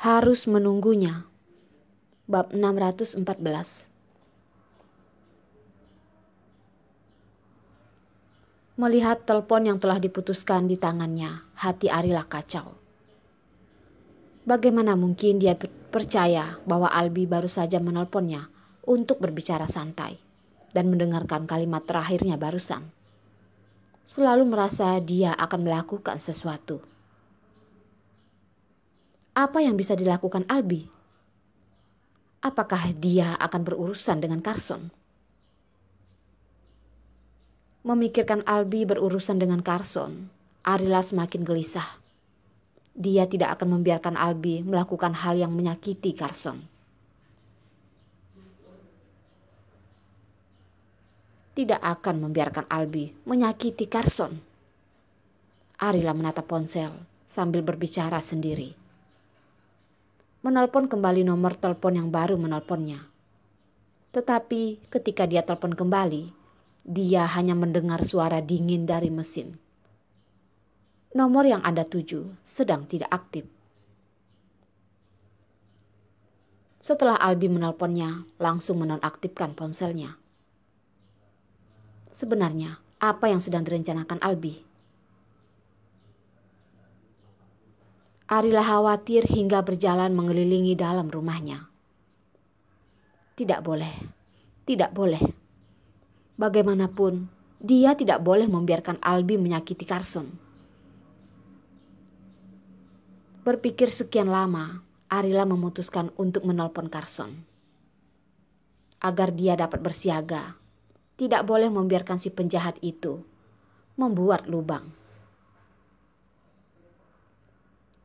Harus menunggunya. Bab 614. Melihat telepon yang telah diputuskan di tangannya, hati Arila kacau. Bagaimana mungkin dia percaya bahwa Albi baru saja menelponnya untuk berbicara santai dan mendengarkan kalimat terakhirnya barusan. Selalu merasa dia akan melakukan sesuatu. Apa yang bisa dilakukan Albi? Apakah dia akan berurusan dengan Carson? Memikirkan Albi berurusan dengan Carson, Arila semakin gelisah. Dia tidak akan membiarkan Albi melakukan hal yang menyakiti Carson. Tidak akan membiarkan Albi menyakiti Carson. Arila menatap ponsel sambil berbicara sendiri. Menelpon kembali nomor telepon yang baru menelponnya. Tetapi ketika dia telepon kembali, dia hanya mendengar suara dingin dari mesin. Nomor yang Anda tuju sedang tidak aktif. Setelah Albi menelponnya, langsung menonaktifkan ponselnya. Sebenarnya, apa yang sedang direncanakan Albi? Arila khawatir hingga berjalan mengelilingi dalam rumahnya. Tidak boleh, tidak boleh. Bagaimanapun, dia tidak boleh membiarkan Albi menyakiti Carson. Berpikir sekian lama, Arila memutuskan untuk menelpon Carson. Agar dia dapat bersiaga, tidak boleh membiarkan si penjahat itu membuat lubang.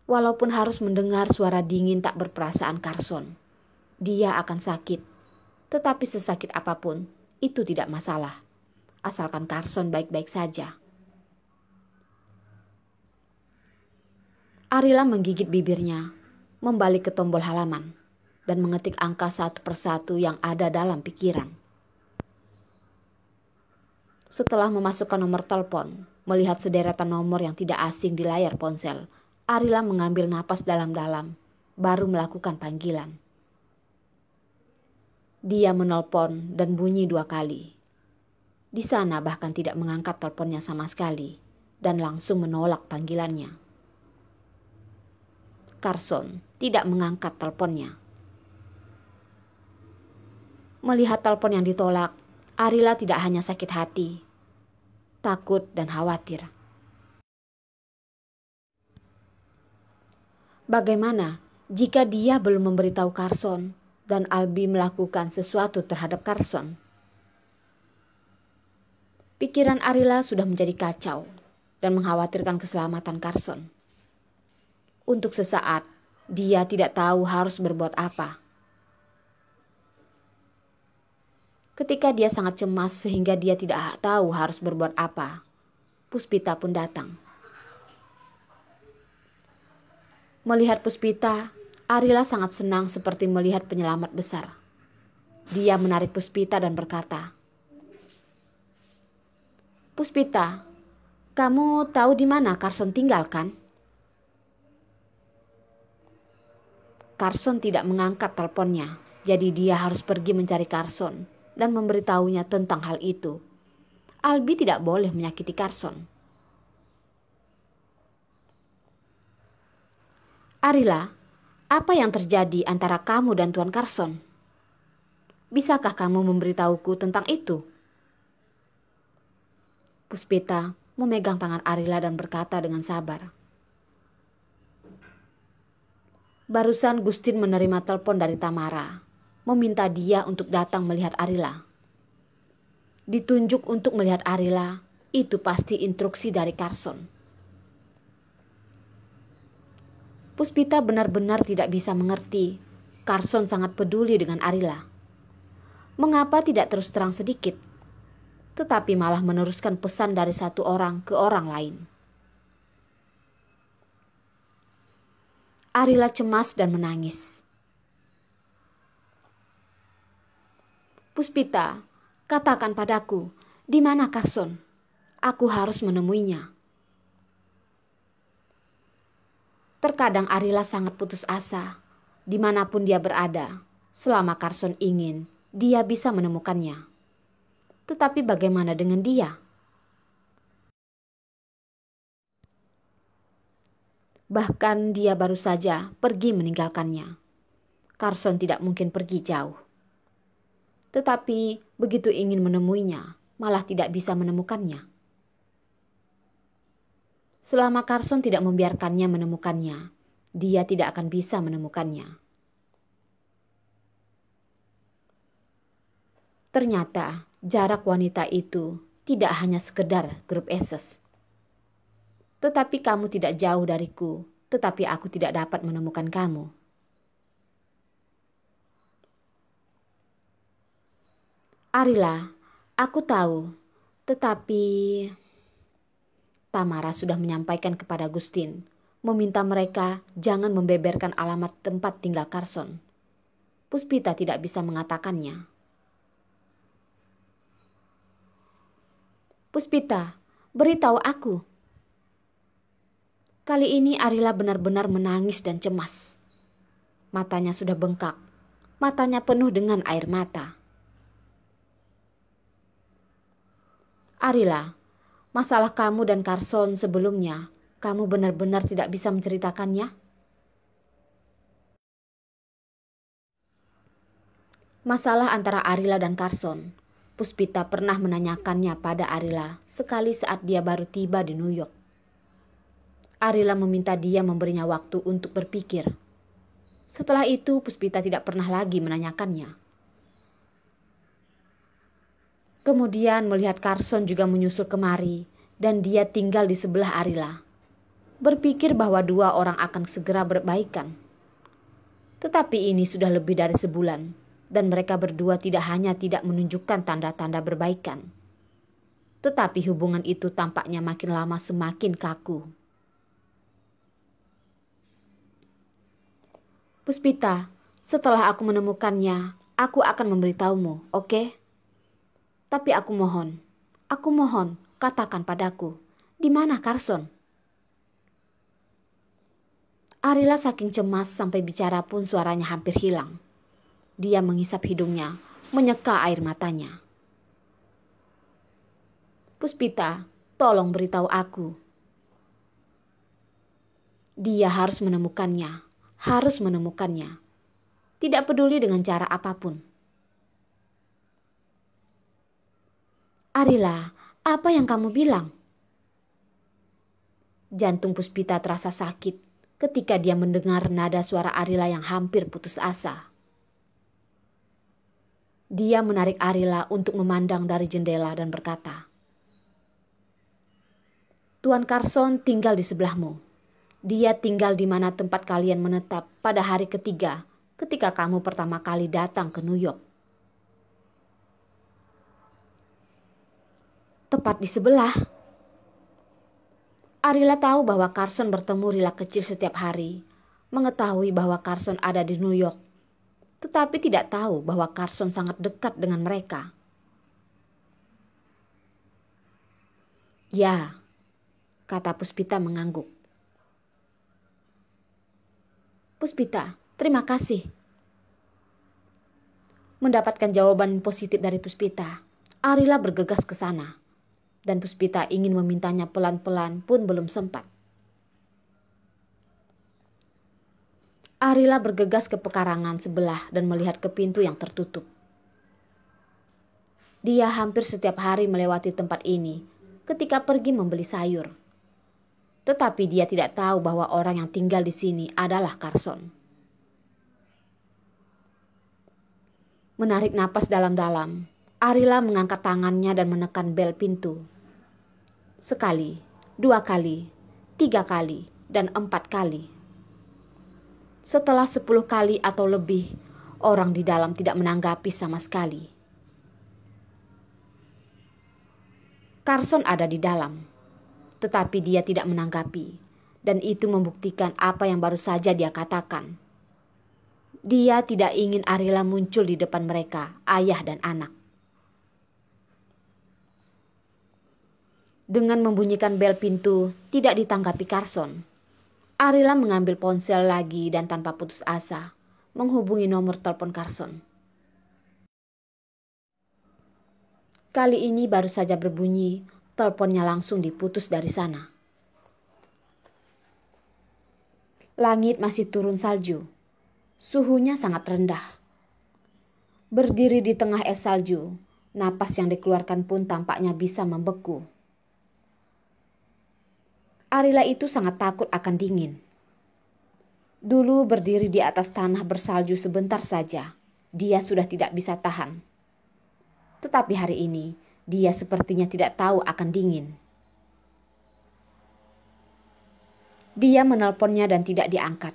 Walaupun harus mendengar suara dingin tak berperasaan Carson, dia akan sakit. Tetapi sesakit apapun, itu tidak masalah. Asalkan Carson baik-baik saja. Arila menggigit bibirnya, membalik ke tombol halaman, dan mengetik angka satu persatu yang ada dalam pikiran. Setelah memasukkan nomor telepon, melihat sederetan nomor yang tidak asing di layar ponsel, Arila mengambil napas dalam-dalam, baru melakukan panggilan. Dia menelpon dan bunyi 2 kali. Di sana bahkan tidak mengangkat teleponnya sama sekali dan langsung menolak panggilannya. Carson tidak mengangkat teleponnya. Melihat telepon yang ditolak, Arila tidak hanya sakit hati, takut dan khawatir. Bagaimana jika dia belum memberitahu Carson dan Albi melakukan sesuatu terhadap Carson? Pikiran Arila sudah menjadi kacau dan mengkhawatirkan keselamatan Carson. Untuk sesaat, dia tidak tahu harus berbuat apa. Ketika dia sangat cemas sehingga dia tidak tahu harus berbuat apa, Puspita pun datang. Melihat Puspita, Arila sangat senang seperti melihat penyelamat besar. Dia menarik Puspita dan berkata, "Puspita, kamu tahu di mana Carson tinggal kan?" Carson tidak mengangkat teleponnya, jadi dia harus pergi mencari Carson dan memberitahunya tentang hal itu. Albi tidak boleh menyakiti Carson. "Arila, apa yang terjadi antara kamu dan Tuan Carson? Bisakah kamu memberitahuku tentang itu?" Puspita memegang tangan Arila dan berkata dengan sabar. Barusan Gustin menerima telepon dari Tamara, meminta dia untuk datang melihat Arila. Ditunjuk untuk melihat Arila, itu pasti instruksi dari Carson. Puspita benar-benar tidak bisa mengerti. Carson sangat peduli dengan Arila. Mengapa tidak terus terang sedikit, tetapi malah meneruskan pesan dari satu orang ke orang lain? Arila cemas dan menangis. "Puspita, katakan padaku, di mana Carson? Aku harus menemuinya." Terkadang Arila sangat putus asa dimanapun dia berada, selama Carson ingin, dia bisa menemukannya. Tetapi bagaimana dengan dia? Bahkan dia baru saja pergi meninggalkannya. Carson tidak mungkin pergi jauh. Tetapi begitu ingin menemuinya, malah tidak bisa menemukannya. Selama Carson tidak membiarkannya menemukannya, dia tidak akan bisa menemukannya. Ternyata jarak wanita itu tidak hanya sekedar grup Aces. Tetapi kamu tidak jauh dariku, tetapi aku tidak dapat menemukan kamu. Arila, aku tahu, tetapi Tamara sudah menyampaikan kepada Gustin, meminta mereka jangan membeberkan alamat tempat tinggal Carson. Puspita tidak bisa mengatakannya. Puspita, beritahu aku. Kali ini Arila benar-benar menangis dan cemas. Matanya sudah bengkak, matanya penuh dengan air mata. Arila, masalah kamu dan Carson sebelumnya, kamu benar-benar tidak bisa menceritakannya? Masalah antara Arila dan Carson, Puspita pernah menanyakannya pada Arila sekali saat dia baru tiba di New York. Arila meminta dia memberinya waktu untuk berpikir. Setelah itu Puspita tidak pernah lagi menanyakannya. Kemudian melihat Carson juga menyusul kemari dan dia tinggal di sebelah Arila. Berpikir bahwa dua orang akan segera berbaikan. Tetapi ini sudah lebih dari sebulan dan mereka berdua tidak hanya tidak menunjukkan tanda-tanda berbaikan. Tetapi hubungan itu tampaknya makin lama semakin kaku. Puspita, setelah aku menemukannya, aku akan memberitahumu, oke? Tapi aku mohon, katakan padaku, di mana Carson? Arila saking cemas sampai bicara pun suaranya hampir hilang. Dia menghisap hidungnya, menyeka air matanya. Puspita, tolong beritahu aku. Dia harus menemukannya. Tidak peduli dengan cara apapun. Arila, apa yang kamu bilang? Jantung Puspita terasa sakit ketika dia mendengar nada suara Arila yang hampir putus asa. Dia menarik Arila untuk memandang dari jendela dan berkata, Tuan Carson tinggal di sebelahmu. Dia tinggal di mana tempat kalian menetap pada hari ketiga ketika kamu pertama kali datang ke New York. Tepat di sebelah. Arila tahu bahwa Carson bertemu Rila kecil setiap hari, mengetahui bahwa Carson ada di New York, tetapi tidak tahu bahwa Carson sangat dekat dengan mereka. Ya, kata Puspita mengangguk. Puspita, terima kasih. Mendapatkan jawaban positif dari Puspita, Arila bergegas ke sana. Dan Puspita ingin memintanya pelan-pelan pun belum sempat. Arila bergegas ke pekarangan sebelah dan melihat ke pintu yang tertutup. Dia hampir setiap hari melewati tempat ini ketika pergi membeli sayur. Tetapi dia tidak tahu bahwa orang yang tinggal di sini adalah Carson. Menarik napas dalam-dalam, Arila mengangkat tangannya dan menekan bel pintu. Sekali, 2 kali, 3 kali, dan 4 kali. Setelah 10 kali atau lebih, orang di dalam tidak menanggapi sama sekali. Carson ada di dalam, tetapi dia tidak menanggapi, dan itu membuktikan apa yang baru saja dia katakan. Dia tidak ingin Arila muncul di depan mereka, ayah dan anak. Dengan membunyikan bel pintu, tidak ditanggapi Carson. Arila mengambil ponsel lagi dan tanpa putus asa, menghubungi nomor telepon Carson. Kali ini baru saja berbunyi, teleponnya langsung diputus dari sana. Langit masih turun salju. Suhunya sangat rendah. Berdiri di tengah es salju, napas yang dikeluarkan pun tampaknya bisa membeku. Arila itu sangat takut akan dingin. Dulu berdiri di atas tanah bersalju sebentar saja, dia sudah tidak bisa tahan. Tetapi hari ini, dia sepertinya tidak tahu akan dingin. Dia menelponnya dan tidak diangkat.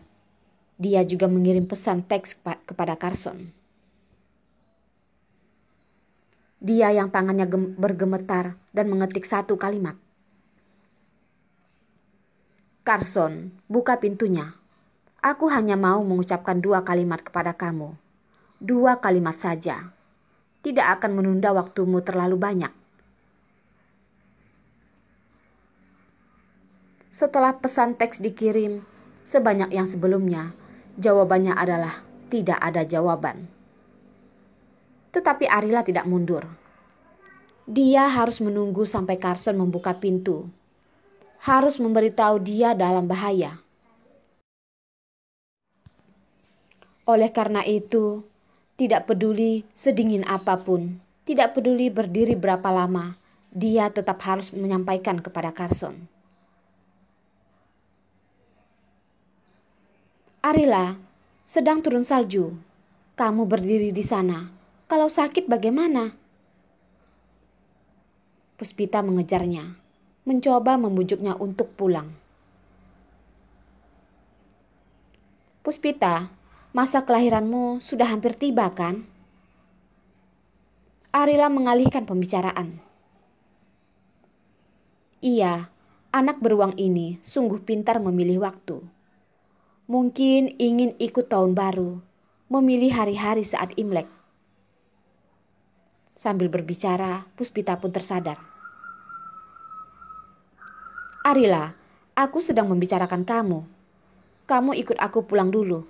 Dia juga mengirim pesan teks kepada Carson. Dia yang tangannya bergemetar dan mengetik satu kalimat. Carson, buka pintunya. Aku hanya mau mengucapkan 2 kalimat kepada kamu. 2 kalimat saja. Tidak akan menunda waktumu terlalu banyak. Setelah pesan teks dikirim, sebanyak yang sebelumnya, jawabannya adalah tidak ada jawaban. Tetapi Arila tidak mundur. Dia harus menunggu sampai Carson membuka pintu. Harus memberitahu dia dalam bahaya. Oleh karena itu, tidak peduli sedingin apapun, tidak peduli berdiri berapa lama, dia tetap harus menyampaikan kepada Carson. Arila, sedang turun salju. Kamu berdiri di sana. Kalau sakit bagaimana? Puspita mengejarnya, mencoba membujuknya untuk pulang. Puspita, masa kelahiranmu sudah hampir tiba kan? Arila mengalihkan pembicaraan. Iya, anak beruang ini sungguh pintar memilih waktu. Mungkin ingin ikut tahun baru, memilih hari-hari saat Imlek. Sambil berbicara, Puspita pun tersadar. Arila, aku sedang membicarakan kamu. Kamu ikut aku pulang dulu.